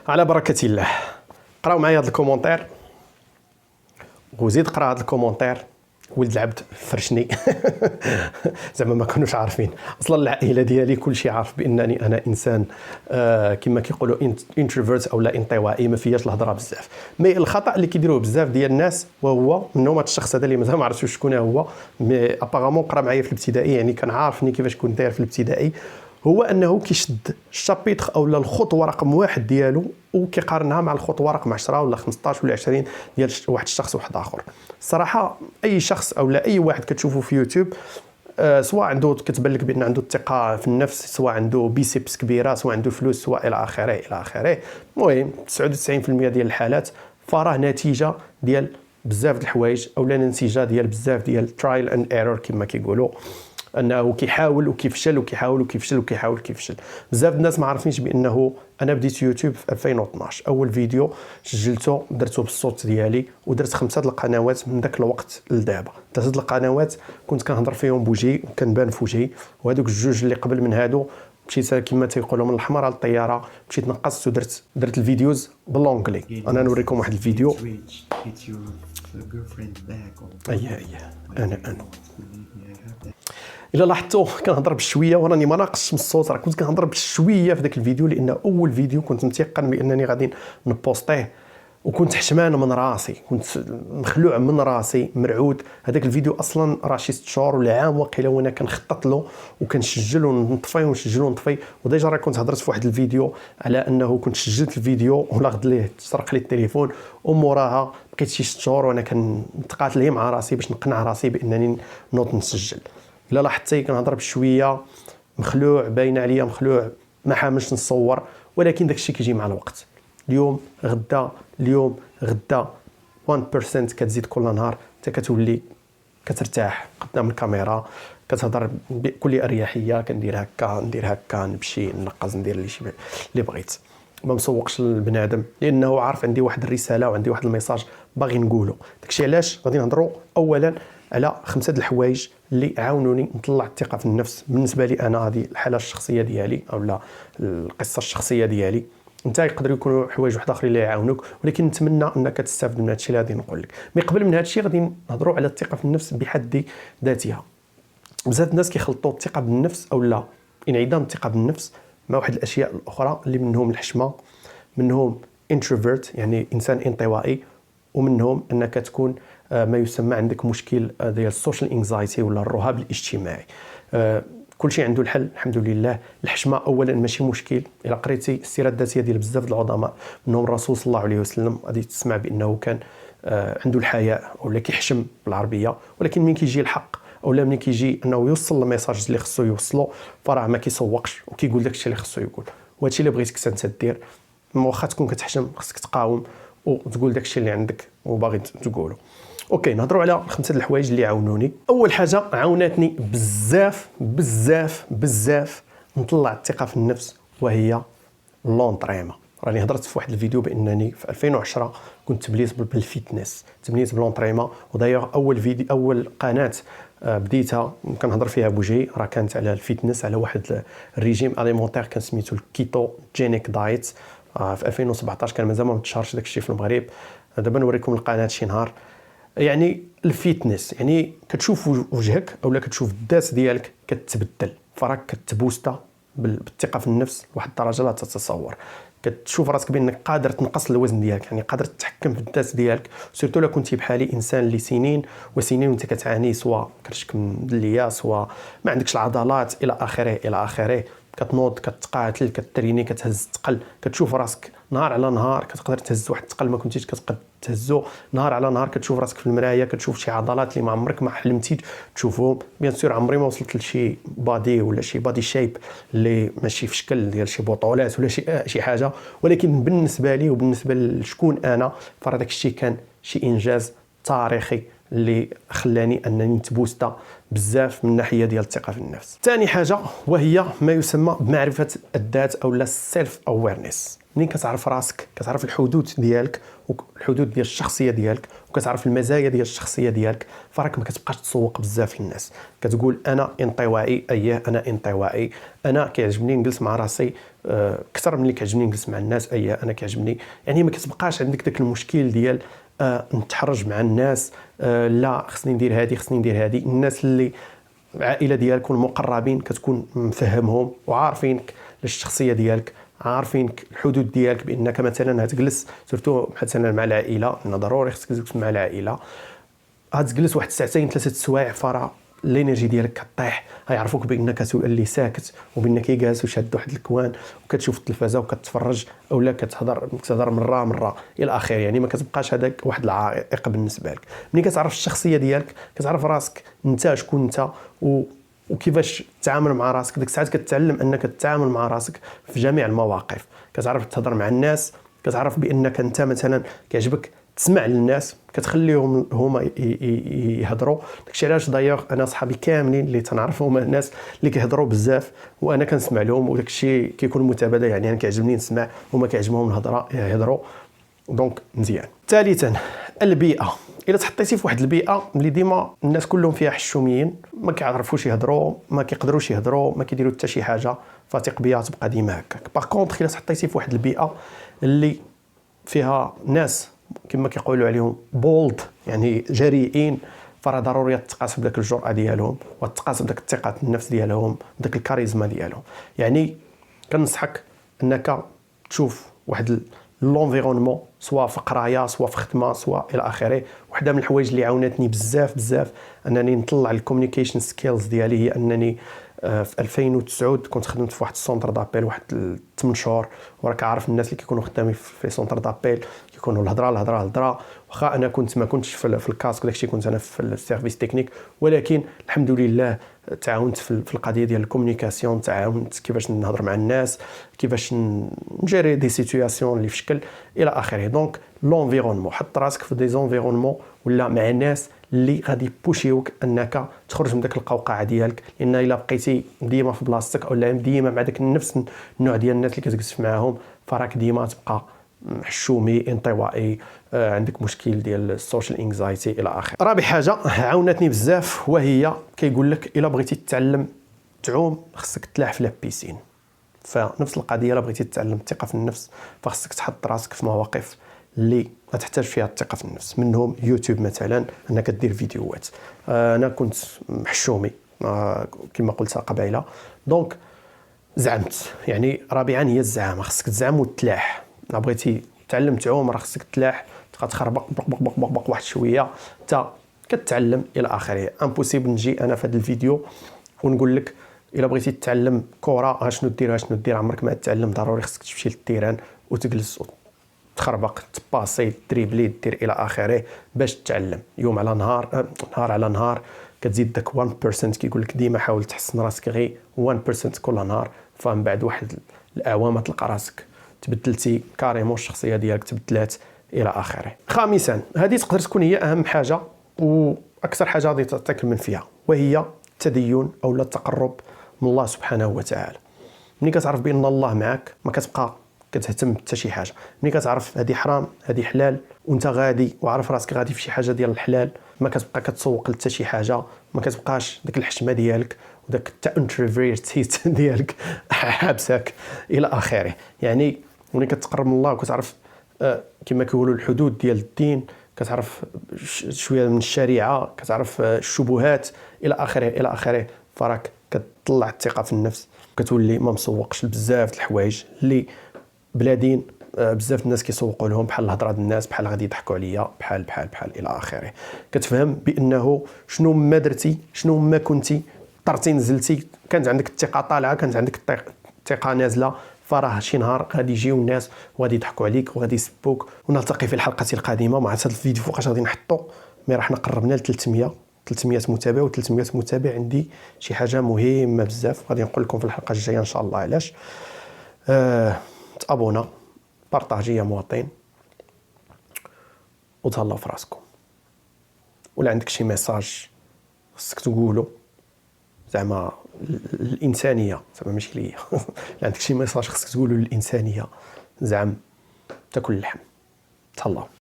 على بركة الله. قراو معايا هذا الكومونتير وزيد قرا هذا الكومونتير. ولد العبد فرشني زعما ما كانوش عارفين اصلا العائله ديالي كل شيء عارف بانني انا انسان كما كيقولوا انتروفيرت او لا انطوائي، ما فياش الهضره بزاف. مي الخطا اللي كيديروه بزاف ديال الناس وهو منهم هذا الشخص هذا اللي مازال ما عرفتش شكون هو، مي ابارامون قرا معايا في الابتدائي، يعني كان عارفني كيفاش كنت داير في الابتدائي. هو انه كيشد الشابيتر او الخطوه رقم 1 ديالو وكيقارنها مع الخطوه رقم 10 ولا 15 ولا 20 ديال واحد الشخص واحد اخر. الصراحه اي شخص او لا اي واحد كتشوفه في يوتيوب سواء عنده كتبان لك بان عنده الثقه في النفس، سواء عنده بيسيبس كبيره، سواء عنده فلوس، سواء الى اخره الى اخره. المهم 99% ديال الحالات فراه نتيجه ديال بزاف د الحوايج او لا نتيجه ديال بزاف ديال ترايل اند ايرور كما كيقولوا، انه كيحاول وكيفشل وكيحاول وكيفشل وكيحاول وكيفشل. بزاف الناس ما عارفينش بانه انا بديت يوتيوب في 2012. اول فيديو سجلته درته بالصوت ديالي ودرت 5 القنوات من ذاك الوقت لدابا. 3 القنوات كنت كنهضر فيهم بوجهي وكنبان في وجهي، وهذوك الجوج اللي قبل من هادو مشيت كما تيقولوا من الحمار على الطياره، مشيت نقصت ودرت الفيديوز باللونجلي. انا نوريكم واحد الفيديو. اييه انا الا لاحظتوا كنهضر بشويه وراني ما ناقصش من الصوت، راه كنت كنهضر بشويه في ذاك الفيديو لان اول فيديو كنت متيقن بانني غادي نبوستيه وكنت حشمان من راسي، كنت مخلوع من راسي مرعود. هذاك الفيديو اصلا راه شي 6 شهور ولا عام واقيلا وانا كنخطط له وكنسجل ونطفي ونسجل ونطفي. وديجا راه كنت هضرت في واحد الفيديو على انه كنت سجلت الفيديو ولاغد ليه تسرق لي التليفون، وموراها بقيت شي 6 شهور وانا كنتقاتل مع راسي باش نقنع راسي بانني نوض نسجل. الا لاحظتي كنهضر بشويه مخلوع، باين عليا مخلوع، ما حاملش نصور، ولكن داك الشيء كيجي مع الوقت. اليوم غدا اليوم غدا 1% كتزيد كل نهار حتى كتولي كترتاح قدام الكاميرا، كتهضر بكل اريحيه. كندير هكا ندير هكا، نمشي نقز، ندير اللي بغيت. ما مسوقش للبنادم لانه عارف عندي واحد الرساله وعندي واحد الميساج باغي نقوله. داكشي علاش غادي نهضروا اولا على 5 د الحوايج اللي عاونوني نطلع الثقه في النفس. بالنسبه لي انا هذه الحاله الشخصيه ديالي او لا القصه الشخصيه ديالي. انت يقدر يكونوا حوايج واحد اخرين اللي يعاونوك، ولكن نتمنى انك تستافد من هذا الشيء اللي غادي نقول لك. مي قبل من هذا الشيء غادي نهضروا على الثقه في النفس بحد ذاتها. بزاف الناس كيخلطوا الثقه بالنفس او لا انعدام الثقه بالنفس مع واحد الاشياء الاخرى اللي منهم الحشمه، منهم انتروفيرت يعني انسان انطوائي، ومنهم انك تكون ما يسمى عندك مشكل ديال السوشيال انكزايتي ولا الرهاب الاجتماعي. كل شيء عنده الحل الحمد لله. الحشمه اولا ماشي مشكل. الا قريتي السيره الذاتيه ديال بزاف العظماء منهم الرسول صلى الله عليه وسلم غادي تسمع بانه كان عنده الحياء ولا كيحشم بالعربيه، ولكن من كيجي الحق او لا من كيجي انه يوصل الميساج اللي خصو يوصلو فراه ما كيسوقش وكيقول داك الشيء اللي خصو يقول. وهادشي اللي بغيتك انت دير، واخا تكون كتحشم خصك تقاوم وتقول داك الشيء اللي عندك وباغي تقوله. اوكي نهضروا على 5 د الحوايج اللي عاونوني. اول حاجه عاونتني بزاف بزاف بزاف نطلع الثقه في النفس وهي لونطريمون. راني هضرت في واحد الفيديو بانني في 2010 كنت تبليت بالفيتنس، تبنيت بلونطريمون. ودايوغ اول قناه بديتها كنهضر فيها بوجهي راه كانت على الفيتنس، على واحد الريجيم اليمونتير كان سميتو الكيتو جينيك دايت. في 2017 كان مازال ما انتشرش داك الشيء في المغرب. دابا نوريكم القناه شي نهار. يعني الفيتنس يعني كتشوف وجهك اولا كتشوف الذات ديالك كتبدل، فراك كتبوستا بالثقه في النفس لواحد الدرجه لا تتصور. كتشوف راسك بانك قادر تنقص الوزن ديالك، يعني قادر تتحكم في الذات ديالك. سورتو لا كنتي بحالي انسان اللي سنين وسنين وانت كتعاني سواء كرشك مدليه سواء ما عندكش العضلات الى اخره الى اخره. كتنوض كتقاتل كتريني كتهز الثقل، كتشوف راسك نهار على نهار كتقدر تهز واحد الثقل ما كنتيش كتقدر تهزو. نهار على نهار كتشوف راسك في المرايه كتشوف شي عضلات اللي ما عمرك ما حلمتي تشوفهم. بيان سور عمري ما وصلت لشي بادي ولا شي بادي شيب اللي ماشي في شكل ديال شي بطولات ولا شي حاجه، ولكن بالنسبه لي وبالنسبه لشكون انا فرا داك الشيء كان شي انجاز تاريخي اللي خلاني انني نتبوستا بزاف من الناحيه ديال الثقه في النفس. ثاني حاجه وهي ما يسمى بمعرفه الذات او لا سيلف اويرنس. منين كتعرف راسك، كتعرف الحدود ديالك والحدود ديال الشخصيه ديالك، وكتعرف المزايا ديال الشخصيه ديالك، فراك ما كتبقاش تسوق بزاف للناس. كتقول انا انطوائي، انا انطوائي، انا كيعجبني نجلس مع راسي اكثر من اللي كيعجبني نجلس مع الناس، انا كيعجبني. يعني ما كتبقاش عندك داك المشكل ديال نتحرج مع الناس، لا خصني ندير هذه خصني ندير هذه. الناس اللي العائله ديالك والمقربين كتكون مفهمهم وعارفينك الشخصيه ديالك، عارفينك الحدود ديالك، بانك مثلا هتجلس سورتو مثلا مع العائله، انه ضروري خصك تجلس مع العائله، هتجلس واحد ساعتين 3 سوايع، فرا الانرجي ديالك كطيح، غيعرفوك بانك اللي ساكت وبانك جالس وشاد واحد الكوان وكتشوف التلفازه وكتفرج، اولا كتهضر مره الى اخره. يعني ما كتبقاش هذاك واحد العائق بالنسبه لك. ملي كتعرف الشخصيه ديالك، كتعرف راسك انت شكون انت وكيفاش تتعامل مع راسك. ديك الساعات كتعلم انك تتعامل مع راسك في جميع المواقف، كتعرف تهضر مع الناس، كتعرف بانك انت مثلا كيعجبك تسمع للناس، كتخليهم هما يهضروا. داكشي علاش دايوغ انا صحابي كاملين اللي تنعرفهم الناس اللي كيهضروا بزاف وانا كنسمع لهم، وداكشي كيكون متبادل. يعني انا كيعجبني نسمع وما كيعجبهم الهضره يهضروا، دونك مزيان. ثالثا البيئه. الا تحطيتي في واحد البيئه اللي ديما الناس كلهم فيها حشوميين، ما كيعرفوش يهضروا، ما كيقدروش يهضروا، ما كيديروا حتى شي حاجه، فتيق بيا تبقى ديما هكاك. باغ كونطخ الا تحطيتي في واحد البيئه اللي فيها ناس كما كيقولوا عليهم بولد، يعني جريئين، فراه ضروري تقاس بداك الجرأه ديالهم وتقاس بداك الثقه النفس ديالهم، بداك الكاريزما ديالهم. يعني كنصحك انك تشوف واحد لونفيرونمون، سواء في قرايه، سواء في خدمه، سواء الى اخره. وحده من الحوايج اللي عاونتني بزاف انني نطلع الكوميونيكيشن سكيلز ديالي هي انني في 2009 كنت خدمت في واحد السونتر دابيل واحد 8 شهور. وراك عارف الناس اللي كيكونوا خدامين في سونتر دابيل كيكونوا الهضره. واخا انا ما كنتش في الكاسك داكشي، كنت انا في السيرفيس تكنيك، ولكن الحمد لله تعاونت في القضيه ديال الكومونيكاسيون، تعاونت كيفاش نهضر مع الناس، كيفاش نجيري دي سيتوياسيون اللي في شكل الى اخره. دونك لونفيرونمون، حط راسك في دي زونفيرونمون ولا مع ناس اللي غادي بوشيوك انك تخرج من داك القوقعه ديالك. لان الا بقيتي ديما في بلاصتك اولا ديما مع داك نفس النوع ديال الناس اللي كتجلس معاهم، فراك ديما تبقى حشومي انطوائي، عندك مشكل ديال السوشيال انكزايتي الى اخره. رابع حاجه عاونتني بزاف وهي كيقول لك الا بغيتي تتعلم تعوم خصك تلاح في لابيسين. فنفس القضيه، الا بغيتي تتعلم الثقه في النفس فخصك تحط راسك في مواقف اللي تحتاج فيها الثقه في النفس، منهم يوتيوب مثلا، انك دير فيديوهات. انا كنت محشومي كما قلت قبيله، دونك زعمت. يعني رابعا هي الزعامه، خصك تزعم وتلاح. الا بغيتي تعلم تعوم راه خصك تلاح، تبقى تخربق بق واحد شويه حتى كتعلم الى اخره. امبوسيبل نجي انا في هذا الفيديو ونقول لك الا بغيتي تتعلم كره شنو دير، عمرك ما تتعلم. ضروري خصك تمشي للتيران وتجلس تخربق، تباسي، دريبلي، دير الى اخره باش تتعلم. يوم على نهار، نهار على نهار، كتزيد داك 1%. كيقول لك ديما حاول تحسن راسك غير 1% كل نهار، فمن بعد واحد الاعوام تلقى راسك تبدلتي كاريمون، الشخصيه ديالك تبدلات الى اخره. خامسا، هذه تقدر تكون هي اهم حاجه واكثر حاجه غادي تعطيك من فيها، وهي التدين او التقرب من الله سبحانه وتعالى. ملي كتعرف بان الله معك ما كتبقى كتهتم حتى شي حاجه. ملي كتعرف هذه حرام هذه حلال وانت غادي وعارف راسك غادي في شي حاجه ديال الحلال، ما كتبقى كتسوق لحتى شي حاجه، ما كتبقاش ديك الحشمه ديالك وداك الانتروفيرت ديالك حابسك الى اخره. يعني ملي كتقرب من الله وكتعرف كما كيقولوا الحدود ديال الدين، كتعرف شويه من الشريعه، كتعرف الشبهات الى اخره فراك كتطلع الثقه في النفس، كتولي ما مسوقش بزاف الحوايج اللي بلادين بزاف الناس كيسوقوا لهم، بحال الهضره ديال الناس، بحال غادي يضحكوا عليا، بحال الى اخره. كتفهم بانه شنو ما درتي، شنو ما كنتي، طرتي نزلتي، كانت عندك الثقه طالعه، كانت عندك الثقه نازله، فراه شي نهار غادي يجيو الناس وغادي يضحكوا عليك وغادي يسبوك. ونلتقي في الحلقه القادمه. ما عرفت هذا الفيديو فوقاش غادي نحطو، مي راح قربنا ل 300 متابع، و300 متابع عندي شي حاجه مهمه بزاف غادي نقول لكم في الحلقه الجايه ان شاء الله. علاش تابونا، بارطاجي يا مواطن، وتهلاو في راسكم. ولا عندك شي ميساج خصك تقولو زعما الانسانيه، زعما ماشي ليا لا عندك شي ميساج خصك تقولو للانسانيه، زعم تاكل اللحم. تهلاو.